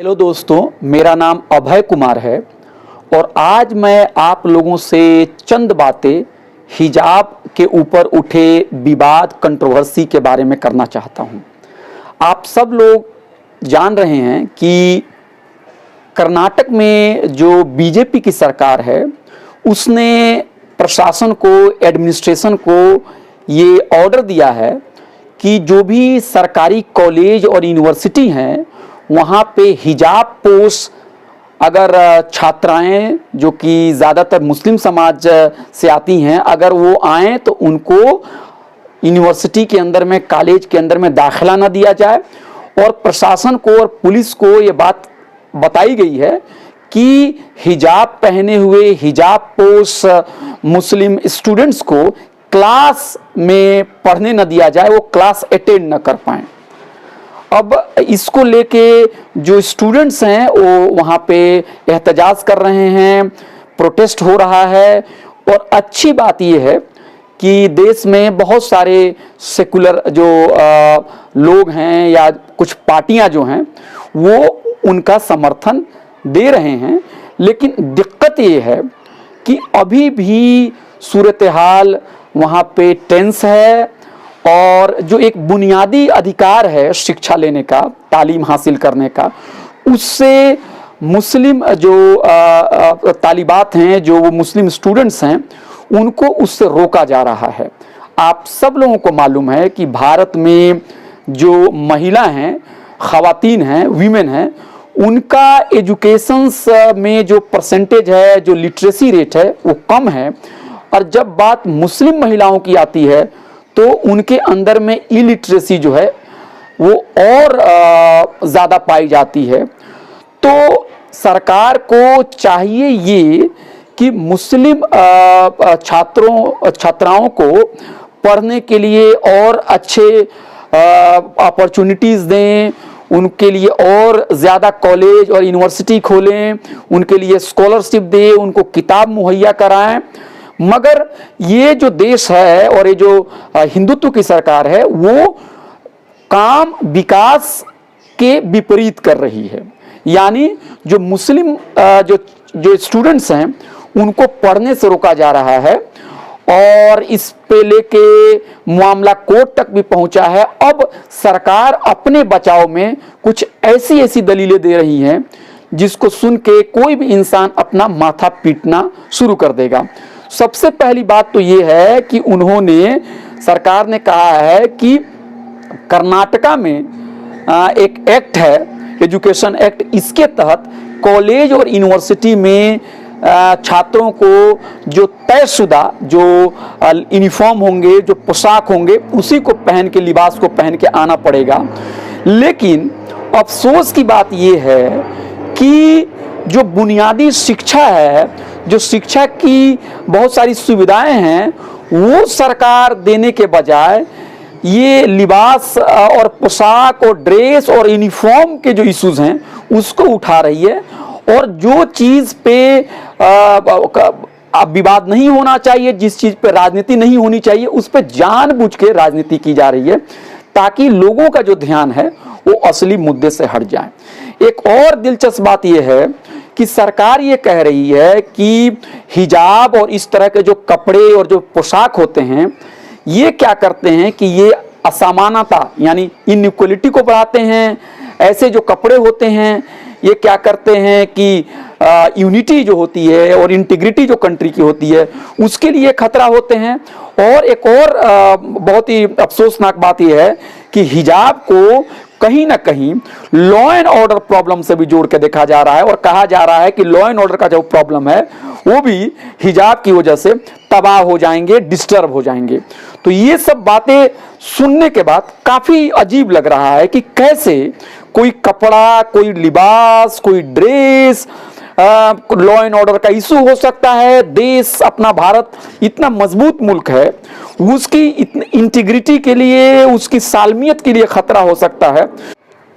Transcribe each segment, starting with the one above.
Hello दोस्तों, मेरा नाम अभय कुमार है और आज मैं आप लोगों से चंद बातें हिजाब के ऊपर उठे विवाद कंट्रोवर्सी के बारे में करना चाहता हूं। आप सब लोग जान रहे हैं कि कर्नाटक में जो बीजेपी की सरकार है उसने प्रशासन को, एडमिनिस्ट्रेशन को ये ऑर्डर दिया है कि जो भी सरकारी कॉलेज और यूनिवर्सिटी हैं वहाँ पे हिजाब पोश अगर छात्राएं जो कि ज़्यादातर मुस्लिम समाज से आती हैं, अगर वो आएँ तो उनको यूनिवर्सिटी के अंदर में, कॉलेज के अंदर में दाखिला ना दिया जाए। और प्रशासन को और पुलिस को ये बात बताई गई है कि हिजाब पहने हुए, हिजाब पोश मुस्लिम स्टूडेंट्स को क्लास में पढ़ने न दिया जाए, वो क्लास अटेंड न कर पाएँ। अब इसको लेके जो स्टूडेंट्स हैं वो वहाँ पे एहतजाज कर रहे हैं, प्रोटेस्ट हो रहा है। और अच्छी बात ये है कि देश में बहुत सारे सेकुलर जो लोग हैं या कुछ पार्टियां जो हैं वो उनका समर्थन दे रहे हैं। लेकिन दिक्कत ये है कि अभी भी सूरत हाल वहाँ पे टेंस है और जो एक बुनियादी अधिकार है शिक्षा लेने का, तालीम हासिल करने का, उससे मुस्लिम जो तालिबात हैं, जो वो मुस्लिम स्टूडेंट्स हैं, उनको उससे रोका जा रहा है। आप सब लोगों को मालूम है कि भारत में जो महिला हैं, ख़वातीन हैं, वीमेन हैं, उनका एजुकेशंस में जो परसेंटेज है, जो लिटरेसी रेट है वो कम है। और जब बात मुस्लिम महिलाओं की आती है तो उनके अंदर में इलिटरेसी जो है वो और ज़्यादा पाई जाती है। तो सरकार को चाहिए ये कि मुस्लिम छात्राओं को पढ़ने के लिए और अच्छे अपॉर्चुनिटीज़ दें, उनके लिए और ज़्यादा कॉलेज और यूनिवर्सिटी खोलें, उनके लिए स्कॉलरशिप दें, उनको किताब मुहैया कराएं। मगर ये जो देश है और ये जो हिंदुत्व की सरकार है वो काम विकास के विपरीत कर रही है। यानी जो मुस्लिम जो स्टूडेंट्स हैं उनको पढ़ने से रोका जा रहा है और इस पे लेके मामला कोर्ट तक भी पहुंचा है। अब सरकार अपने बचाव में कुछ ऐसी दलीलें दे रही हैं जिसको सुन के कोई भी इंसान अपना माथा पीटना शुरू कर देगा। सबसे पहली बात तो ये है कि सरकार ने कहा है कि कर्नाटका में एक एक्ट है, एजुकेशन एक्ट, इसके तहत कॉलेज और यूनिवर्सिटी में छात्रों को जो तयशुदा जो यूनिफॉर्म होंगे, जो पोशाक होंगे, उसी को पहन के, लिबास को पहन के आना पड़ेगा। लेकिन अफसोस की बात ये है कि जो बुनियादी शिक्षा है, जो शिक्षा की बहुत सारी सुविधाएं हैं, वो सरकार देने के बजाय ये लिबास और पोशाक और ड्रेस और यूनिफॉर्म के जो इश्यूज हैं उसको उठा रही है। और जो चीज़ पे विवाद नहीं होना चाहिए, जिस चीज़ पे राजनीति नहीं होनी चाहिए, उस पे जानबूझ के राजनीति की जा रही है ताकि लोगों का जो ध्यान है वो असली मुद्दे से हट जाए। एक और दिलचस्प बात यह है कि सरकार ये कह रही है कि हिजाब और इस तरह के जो कपड़े और जो पोशाक होते हैं ये क्या करते हैं कि ये असमानता यानी इनइक्वलिटी को बढ़ाते हैं। ऐसे जो कपड़े होते हैं ये क्या करते हैं कि यूनिटी जो होती है और इंटीग्रिटी जो कंट्री की होती है उसके लिए खतरा होते हैं। और एक और बहुत ही अफसोसनाक बात यह है कि हिजाब को कहीं ना कहीं लॉ एंड ऑर्डर प्रॉब्लम से भी जोड़ के देखा जा रहा है और कहा जा रहा है कि लॉ एंड ऑर्डर का जो प्रॉब्लम है वो भी हिजाब की वजह से तबाह हो जाएंगे, डिस्टर्ब हो जाएंगे। तो ये सब बातें सुनने के बाद काफी अजीब लग रहा है कि कैसे कोई कपड़ा, कोई लिबास, कोई ड्रेस लॉ एंड ऑर्डर का इशू हो सकता है। देश अपना भारत इतना मजबूत मुल्क है, उसकी इंटीग्रिटी के लिए, उसकी सालमियत के लिए खतरा हो सकता है।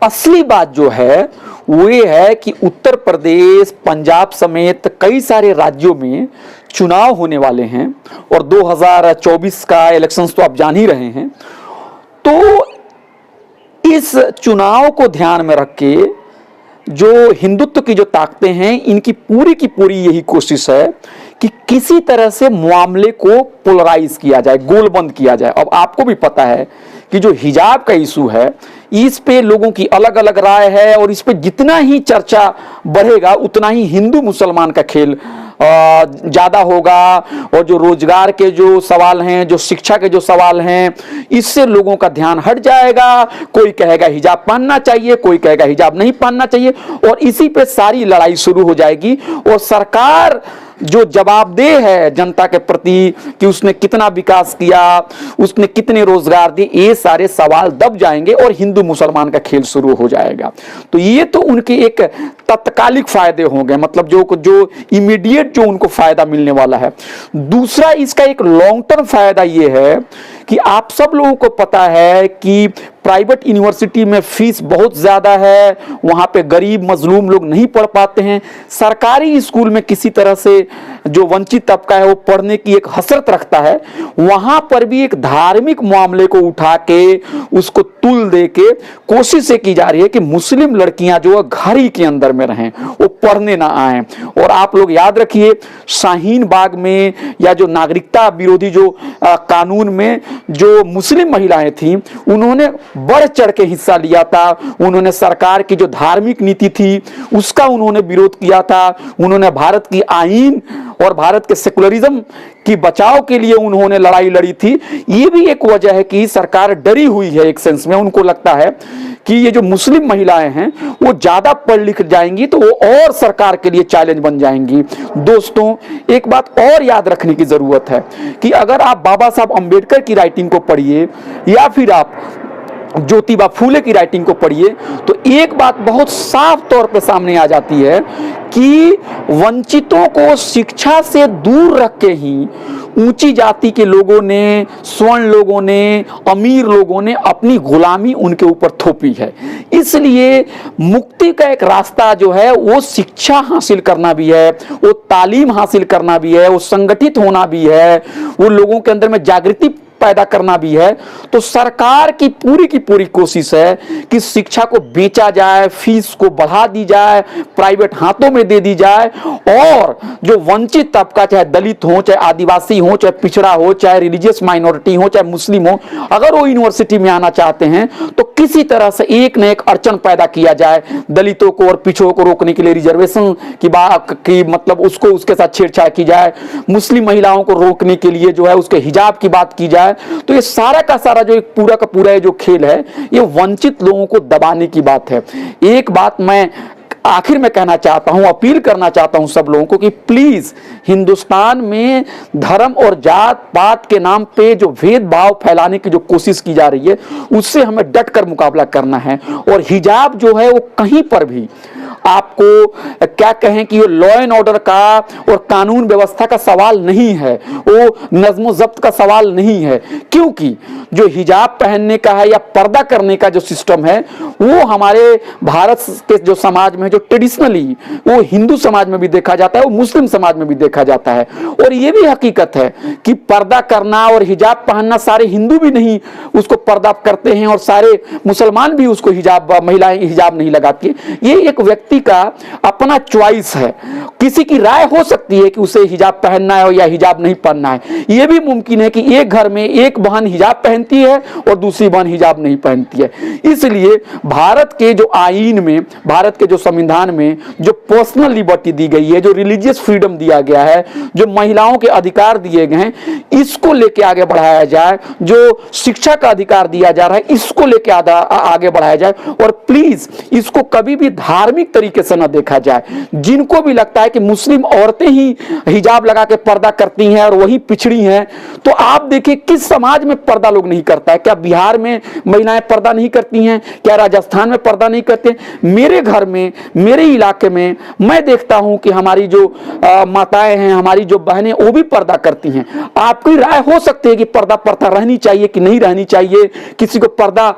असली बात जो है वो ये है कि उत्तर प्रदेश, पंजाब समेत कई सारे राज्यों में चुनाव होने वाले हैं और 2024 का इलेक्शंस तो आप जान ही रहे हैं। तो इस चुनाव को ध्यान में रख के जो हिंदुत्व की जो ताकतें हैं, इनकी पूरी की पूरी यही कोशिश है कि किसी तरह से मामले को पोलराइज किया जाए, गोलबंद किया जाए। अब आपको भी पता है कि जो हिजाब का इशू है, इस पे लोगों की अलग अलग राय है, और इस पे जितना ही चर्चा बढ़ेगा उतना ही हिंदू मुसलमान का खेल ज्यादा होगा। और जो रोजगार के जो सवाल हैं, जो शिक्षा के जो सवाल हैं, इससे लोगों का ध्यान हट जाएगा। कोई कहेगा हिजाब पहनना चाहिए, कोई कहेगा हिजाब नहीं पहनना चाहिए, और इसी पे सारी लड़ाई शुरू हो जाएगी। और सरकार जो जवाबदेह है जनता के प्रति कि उसने कितना विकास किया, उसने कितने रोजगार दिए, ये सारे सवाल दब जाएंगे और हिंदू मुसलमान का खेल शुरू हो जाएगा। तो ये तो उनके एक तत्कालिक फायदे होंगे, मतलब जो इमीडिएट जो उनको फायदा मिलने वाला है। दूसरा, इसका एक लॉन्ग टर्म फायदा ये है कि आप सब लोगों को पता है कि प्राइवेट यूनिवर्सिटी में फीस बहुत ज़्यादा है, वहाँ पे गरीब मजलूम लोग नहीं पढ़ पाते हैं। सरकारी स्कूल में किसी तरह से जो वंचित तबका है वो पढ़ने की एक हसरत रखता है, वहाँ पर भी एक धार्मिक मामले को उठा के उसको तुल दे के कोशिश ये की जा रही है कि मुस्लिम लड़कियां जो है घर ही के अंदर में रहें, वो पढ़ने ना आए। और आप लोग याद रखिए, शाहीन बाग में या जो नागरिकता विरोधी जो कानून में जो मुस्लिम महिलाएं थी, उन्होंने बढ़ चढ़ के हिस्सा लिया था। उन्होंने सरकार की जो धार्मिक नीति थी उसका उन्होंने विरोध किया था। उन्होंने भारत की आईन और भारत के सेकुलरिज्म की बचाव के लिए उन्होंने लड़ाई लड़ी थी। ये भी एक वजह है कि सरकार डरी हुई है। एक सेंस में उनको लगता है कि ये जो मुस्लिम महिलाएं हैं वो ज्यादा पढ़ लिख जाएंगी तो वो और सरकार के लिए चैलेंज बन जाएंगी। दोस्तों, एक बात और याद रखने की जरूरत है कि अगर आप बाबा साहब अंबेडकर की राइटिंग को पढ़िए या फिर आप ज्योतिबा फूले की राइटिंग को पढ़िए, तो एक बात बहुत साफ तौर पे सामने आ जाती है कि वंचितों को शिक्षा से दूर रख के ही ऊंची जाति के लोगों ने, स्वर्ण लोगों ने, अमीर लोगों ने अपनी गुलामी उनके ऊपर थोपी है। इसलिए मुक्ति का एक रास्ता जो है वो शिक्षा हासिल करना भी है, वो तालीम हासिल करना भी है, वो संगठित होना भी है, वो लोगों के अंदर में जागृति पैदा करना भी है। तो सरकार की पूरी कोशिश है कि शिक्षा को बेचा जाए, फीस को बढ़ा दी जाए, प्राइवेट हाथों में दे दी जाए, और जो वंचित तबका, चाहे दलित हो, चाहे आदिवासी हो, चाहे पिछड़ा हो, चाहे रिलीजियस माइनॉरिटी हो, चाहे मुस्लिम हो, अगर वो यूनिवर्सिटी में आना चाहते हैं तो किसी तरह से एक न एक अड़चन पैदा किया जाए। दलितों को और पिछड़ों को रोकने के लिए रिजर्वेशन की बात की, मतलब उसको उसके साथ छेड़छाड़ की जाए। मुस्लिम महिलाओं को रोकने के लिए जो है उसके हिजाब की बात की जाए। तो ये सारा का सारा जो एक पूरा का पूरा जो खेल है, ये वंचित लोगों को दबाने की बात है। एक बात मैं आखिर में कहना चाहता हूं, अपील करना चाहता हूं सब लोगों को कि प्लीज, हिंदुस्तान में धर्म और जात पात के नाम पे जो भेदभाव फैलाने की जो कोशिश की जा रही है, उससे हमें डट कर मुकाबला करना है। और हिजाब जो है वो कहीं पर भी आपको क्या कहें कि ये लॉ एंड ऑर्डर का और कानून व्यवस्था का सवाल नहीं है, वो नज्म जब्त का सवाल नहीं है। क्योंकि जो हिजाब पहनने का है या पर्दा करने का जो सिस्टम है, वो हमारे भारत के जो समाज में, जो ट्रेडिशनली वो हिंदू समाज में भी देखा जाता है, वो मुस्लिम समाज में भी देखा जाता है। और ये भी हकीकत है कि पर्दा करना और हिजाब पहनना, सारे हिंदू भी नहीं उसको पर्दा करते हैं और सारे मुसलमान भी उसको हिजाब, महिलाएं हिजाब नहीं लगाती। ये एक व्यक्ति का अपना चॉइस है। किसी की राय हो सकती है कि उसे हिजाब पहनना है या हिजाब नहीं पहनना है। यह भी मुमकिन है कि एक घर में एक बहन हिजाब पहनती है और दूसरी बहन हिजाब नहीं पहनती है। इसलिए भारत के जो आईन में, भारत के जो संविधान में जो पर्सनल लिबर्टी दी गई है, जो रिलीजियस फ्रीडम दिया गया है, जो महिलाओं के अधिकार दिए गए हैं, इसको लेके आगे बढ़ाया जाए। जो शिक्षा का अधिकार दिया जा रहा है, इसको लेके आगे बढ़ाया जाए। और प्लीज इसको कभी भी धार्मिक तरीके से न देखा जाए। जिनको भी लगता है कि मुस्लिम औरतें ही हिजाब लगा के पर्दा करती हैं और वही पिछड़ी हैं, तो आप देखिए किस समाज में पर्दा लोग नहीं करता है। क्या बिहार में महिलाएं पर्दा नहीं करती हैं? क्या राजस्थान में पर्दा नहीं करते? मेरे घर में, मेरे इलाके में मैं देखता हूं कि हमारी जो माताएं हैं, हमारी जो बहनें, वो भी पर्दा करती हैं। आपकी राय हो सकती है कि पर्दा प्रथा रहनी चाहिए कि नहीं रहनी चाहिए, किसी को पर्दा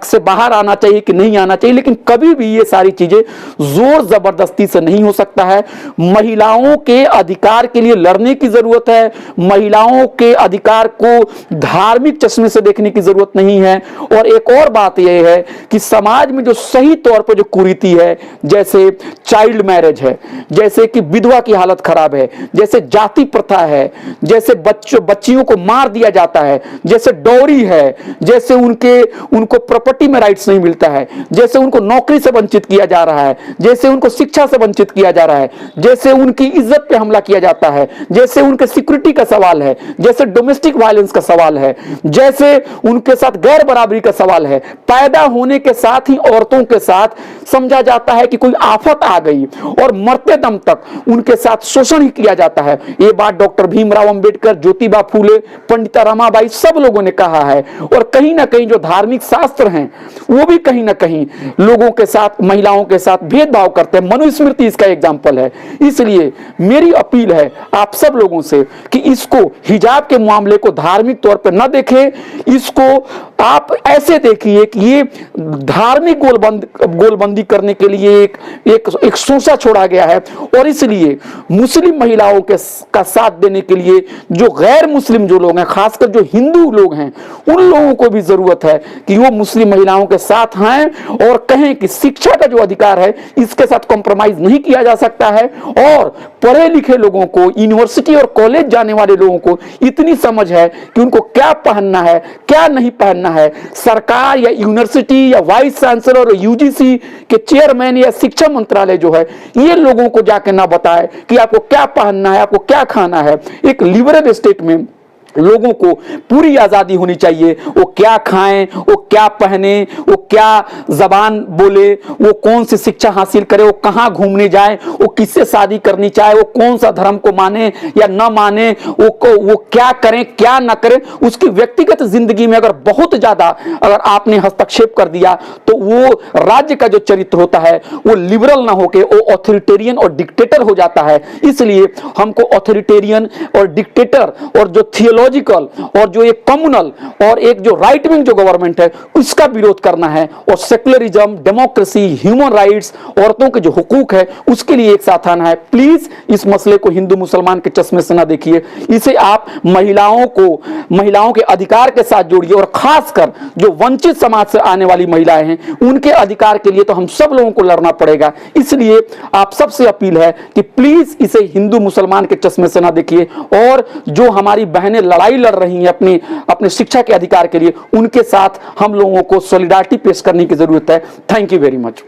से बाहर आना चाहिए कि नहीं आना चाहिए, लेकिन कभी भी ये सारी चीजें से, जोर जबरदस्ती से नहीं हो सकता है। महिलाओं के अधिकार के लिए लड़ने की जरूरत है। महिलाओं के अधिकार को धार्मिक चश्मे से देखने की जरूरत नहीं है। और एक और बात यह है कि समाज में जो सही तौर पर जो कुरीति है, जैसे चाइल्ड मैरिज है, जैसे कि विधवा की हालत खराब है, जैसे जाति प्रथा है, जैसे बच्चियों को मार दिया जाता है, जैसे डॉरी है, जैसे उनको प्रॉपर्टी में राइट्स नहीं मिलता है, जैसे उनको नौकरी से वंचित किया जा रहा है, जैसे उनको शिक्षा से वंचित किया जा रहा है, जैसे उनकी इज्जत पे हमला किया जाता है, जैसे उनके सिक्योरिटी का सवाल है, जैसे डोमेस्टिक वायलेंस का सवाल है, जैसे उनके साथ गैर बराबरी का सवाल है। पैदा होने के साथ ही औरतों के साथ समझा जाता है कि कोई आफत आ गई और मरते दम तक उनके साथ शोषण ही किया जाता है। ये बात डॉक्टर भीमराव अंबेडकर, ज्योतिबा फूले, पंडिता रमाबाई सब लोगों ने कहा है। और कहीं ना कहीं जो धार्मिक शास्त्र हैं वो भी कहीं ना कहीं लोगों के साथ, महिलाओं के साथ भेदभाव करते हैं। मनुस्मृति इसका एग्जाम्पल है। इसलिए मेरी अपील है आप सब लोगों से कि इसको, हिजाब के मामले को धार्मिक तौर पर न देखें, इसको आप ऐसे देखिए कि ये धार्मिक गोलबंदी करने के लिए एक सोचा छोड़ा गया है। और इसलिए मुस्लिम महिलाओं का साथ देने के लिए जो गैर मुस्लिम जो लोग हैं, खासकर जो हिंदू लोग हैं, उन लोगों को भी जरूरत है कि वो मुस्लिम महिलाओं के साथ हैं और कहें कि शिक्षा का जो अधिकार है इसके साथ कॉम्प्रोमाइज नहीं किया जा सकता है। और पढ़े लिखे लोगों को, यूनिवर्सिटी और कॉलेज जाने वाले लोगों को इतनी समझ है कि उनको क्या पहनना है, क्या नहीं पहनना है। सरकार या यूनिवर्सिटी या वाइस चांसलर और यूजीसी के चेयरमैन या शिक्षा मंत्रालय जो है, ये लोगों को जाके ना बताए कि आपको क्या पहनना है, आपको क्या खाना है। एक लिबरल स्टेट में लोगों को पूरी आजादी होनी चाहिए। वो क्या खाएं, वो क्या पहने, वो क्या जबान बोले, वो कौन सी शिक्षा हासिल करे, वो कहां घूमने जाए, वो किससे शादी करनी चाहे, वो कौन सा धर्म को माने या न माने, वो क्या करें क्या ना करें। उसकी व्यक्तिगत जिंदगी में अगर बहुत ज्यादा अगर आपने हस्तक्षेप कर दिया तो वो राज्य का जो चरित्र होता है वो लिबरल ना होके वो ऑथोरिटेरियन और डिक्टेटर हो जाता है। इसलिए हमको ऑथोरिटेरियन और डिक्टेटर और जो थियोलॉजिकल और जो एक कम्युनल और एक जो राइट विंग जो गवर्नमेंट है उसका विरोध करना है। और सेक्युलरिज्म, डेमोक्रेसी, ह्यूमन राइट्स, औरतों के जो हुकूक है उसके लिए एक साथ आना है। प्लीज इस मसले को हिंदू मुसलमान के चश्मे से ना देखिए, इसे आप महिलाओं के अधिकार के साथ जोड़िए। और खासकर जो वंचित समाज से आने वाली महिलाएं हैं उनके अधिकार के लिए तो हम सब लोगों को लड़ना पड़ेगा। इसलिए आप सबसे अपील है कि प्लीज इसे हिंदू मुसलमान के चश्मे से ना देखिए। और जो हमारी बहनें लड़ाई लड़ रही हैं अपने शिक्षा के अधिकार के लिए, उनके साथ हम लोगों को सॉलिडारिटी पेश करने की जरूरत है। Thank you very much.